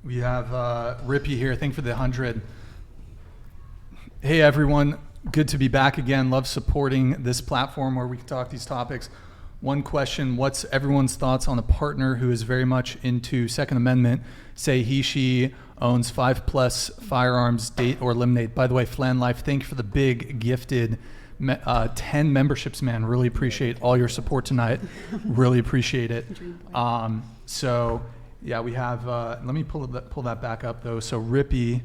We have Rippy here. Thank you for the 100. Hey, everyone. Good to be back again. Love supporting this platform where we can talk these topics. One question, what's everyone's thoughts on a partner who is very much into Second Amendment, say she owns 5+ firearms, date or eliminate? By the way, Flan Life, thank you for the big gifted 10 memberships, man. Really appreciate all your support tonight. Really appreciate it. So yeah, we have, let me pull that back up though. So Rippy,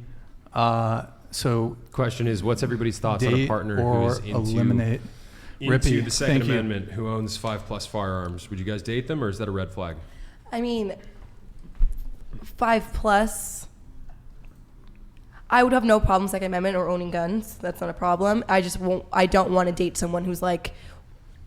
so question is, what's everybody's thoughts on a partner who is into Rippy, the Second Amendment, who owns 5+ firearms? Would you guys date them, or is that a red flag? I mean, 5+, I would have no problem Second Amendment or owning guns. That's not a problem. I don't want to date someone who's like,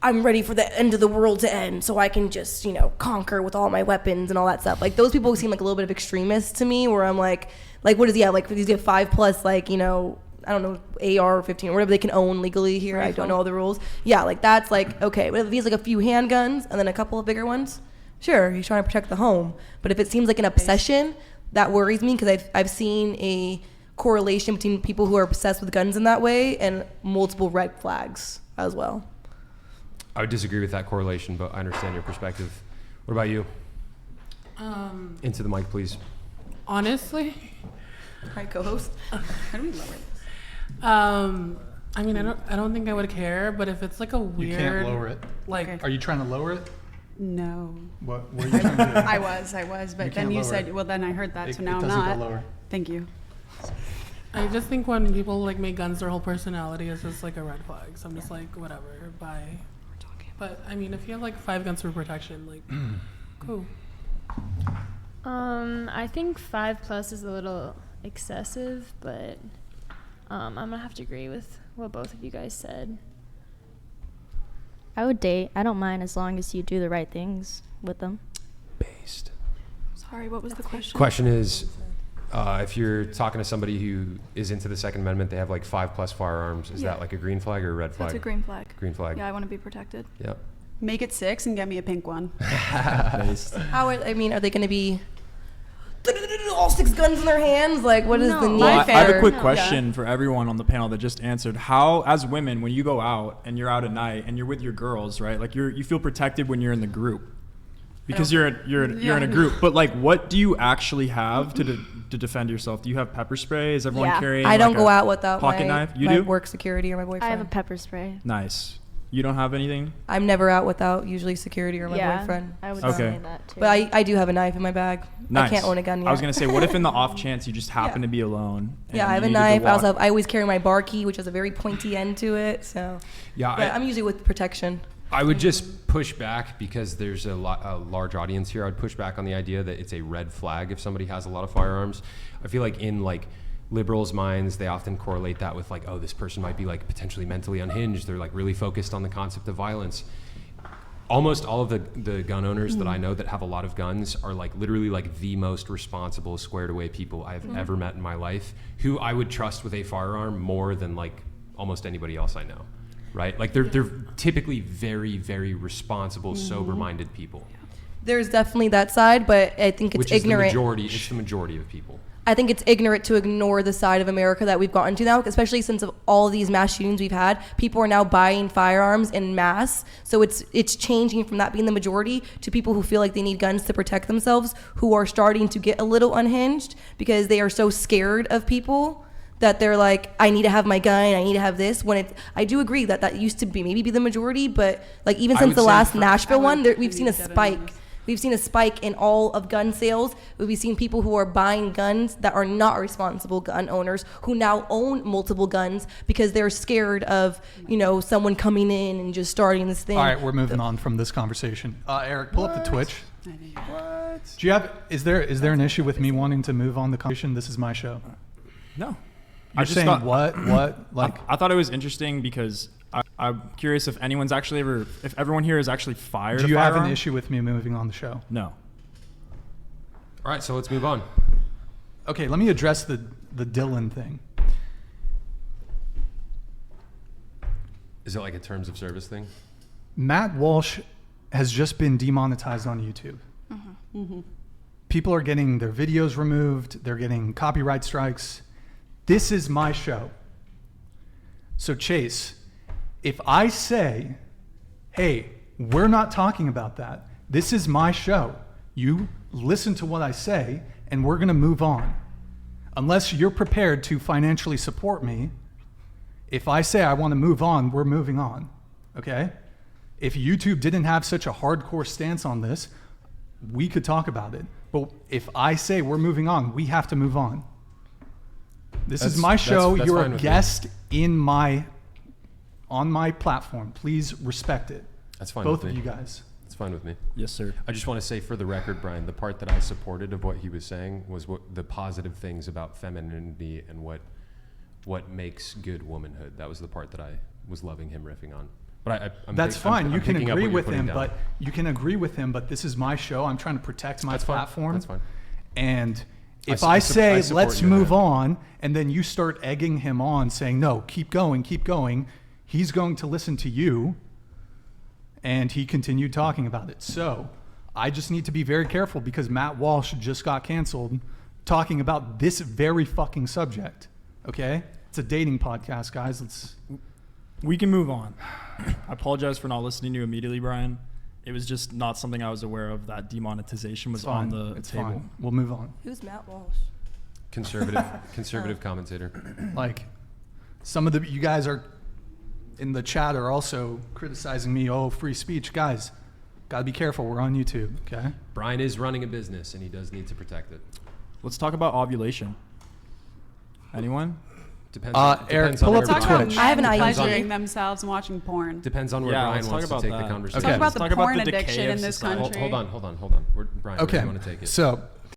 I'm ready for the end of the world to end so I can just, conquer with all my weapons and all that stuff. Like, those people seem like a little bit of extremists to me, where I'm like, what does he have? Like, does he have 5+, I don't know, AR-15 or whatever they can own legally here. Rifle. I don't know all the rules. Yeah, like, that's like, okay. But if he's like a few handguns and then a couple of bigger ones, sure, he's trying to protect the home. But if it seems like an obsession, that worries me, because I've seen a correlation between people who are obsessed with guns in that way and multiple red flags as well. I would disagree with that correlation, but I understand your perspective. What about you? Into the mic, please. Honestly, Hi, co-host. how do we lower this? I mean, I don't think I would care, but if it's like a weird, you can't lower it. Like, Are you trying to lower it? No. What are you trying to do? I was, but then you said, well, then I heard that, so now I'm not. Go lower. Thank you. I just think when people like make guns their whole personality, it's just like a red flag. So I'm just like, whatever, bye. But I mean, if you have like 5 guns for protection, like, cool. I think 5+ is a little excessive, but I'm gonna have to agree with what both of you guys said. I would date. I don't mind as long as you do the right things with them. Based. Sorry, what was the question? Question is, if you're talking to somebody who is into the Second Amendment, they have like 5+ firearms. Is that like a green flag or a red flag? That's a green flag. Green flag. Yeah, I want to be protected. Yep. Make it 6 and get me a pink one. Based. Are they going to be all 6 guns in their hands? Like, what is the need? Well, I have a quick question for everyone on the panel that just answered. How, as women, when you go out and you're out at night and you're with your girls, right? Like, you feel protected when you're in the group because you're in a group. But like, what do you actually have to defend yourself? Do you have pepper spray? Is everyone carrying? I don't go out without pocket my knife. You my do? work security or my boyfriend. I have a pepper spray. Nice. You don't have anything? I'm never out without usually security or my boyfriend. I would Okay. say that too. But I do have a knife in my bag. Nice. I can't own a gun yet. I was gonna say, what if in the off chance you just happen to be alone? Yeah, and I have you a needed to knife. walk? I always carry my bar key, which has a very pointy end to it. So Yeah, I'm usually with protection. I would just push back, because there's a large audience here. I'd push back on the idea that it's a red flag if somebody has a lot of firearms. I feel like in like liberals' minds, they often correlate that with like, oh, this person might be like potentially mentally unhinged. They're like really focused on the concept of violence. Almost all of the gun owners that I know that have a lot of guns are like literally like the most responsible, squared away people I've ever met in my life, who I would trust with a firearm more than like almost anybody else I know. Right? Like they're typically very, very responsible, sober-minded people. There's definitely that side, but I think it's ignorant. It's the majority of people. I think it's ignorant to ignore the side of America that we've gotten to now, especially since of all these mass shootings we've had. People are now buying firearms in mass, so it's changing from that being the majority to people who feel like they need guns to protect themselves, who are starting to get a little unhinged because they are so scared of people that they're like, I need to have my gun, I need to have this. When I do agree that used to be maybe the majority, but like even since the last Nashville one, we've seen a spike. We've seen a spike in all of gun sales. We've seen people who are buying guns that are not responsible gun owners, who now own multiple guns because they're scared of, someone coming in and just starting this thing. All right, we're moving on from this conversation. Eric, pull up the Twitch. What? Do you have? Is there an issue with me wanting to move on the conversation? This is my show. No. You're saying thought, what? Like, I thought it was interesting because I'm curious if anyone's actually if everyone here has actually fired. Do you have firearm? an issue with me moving on the show? No. All right, so let's move on. Okay, let me address the Dylan thing. Is it like a terms of service thing? Matt Walsh has just been demonetized on YouTube. people are getting their videos removed. They're getting copyright strikes. This is my show. So Chase, if I say, hey, we're not talking about that. This is my show. You listen to what I say, and we're going to move on. Unless you're prepared to financially support me, if I say I want to move on, we're moving on. Okay? If YouTube didn't have such a hardcore stance on this, we could talk about it. But if I say we're moving on, we have to move on. This is my show. That's You're fine a with guest on my platform. Please respect it. That's fine Both with of me. you guys. It's fine with me. Yes, sir. I just want to say for the record, Brian, the part that I supported of what he was saying was what the positive things about femininity and what makes good womanhood. That was the part that I was loving him riffing on. But I'm That's fine. I'm you can picking up agree what you're with putting him, down. but this is my show. I'm trying to protect my That's fine. platform. That's fine. And if I I support say, you let's in move that. on, and then you start egging him on saying, no, keep going, he's going to listen to you. And he continued talking about it. So I just need to be very careful because Matt Walsh just got canceled talking about this very fucking subject. Okay? It's a dating podcast, guys. We can move on. I apologize for not listening to you immediately, Brian. It was just not something I was aware of, that demonetization was It's fine. on the It's table. fine. We'll move on. Who's Matt Walsh? Conservative commentator. Like, some of you guys are in the chat are also criticizing me. Oh, free speech. Guys, gotta be careful. We're on YouTube, okay? Brian is running a business and he does need to protect it. Let's talk about ovulation. Anyone? Depends. Eric, depends on pull where up the Talk Brian- about Twitch. I have an men idea. pleasuring themselves and watching porn. Depends on where Yeah, Brian let's talk wants to about take that. the conversation. Let's talk about Let's the talk about porn the decay addiction of in this society. country. Hold on. Brian, where Okay, do you want to take it? so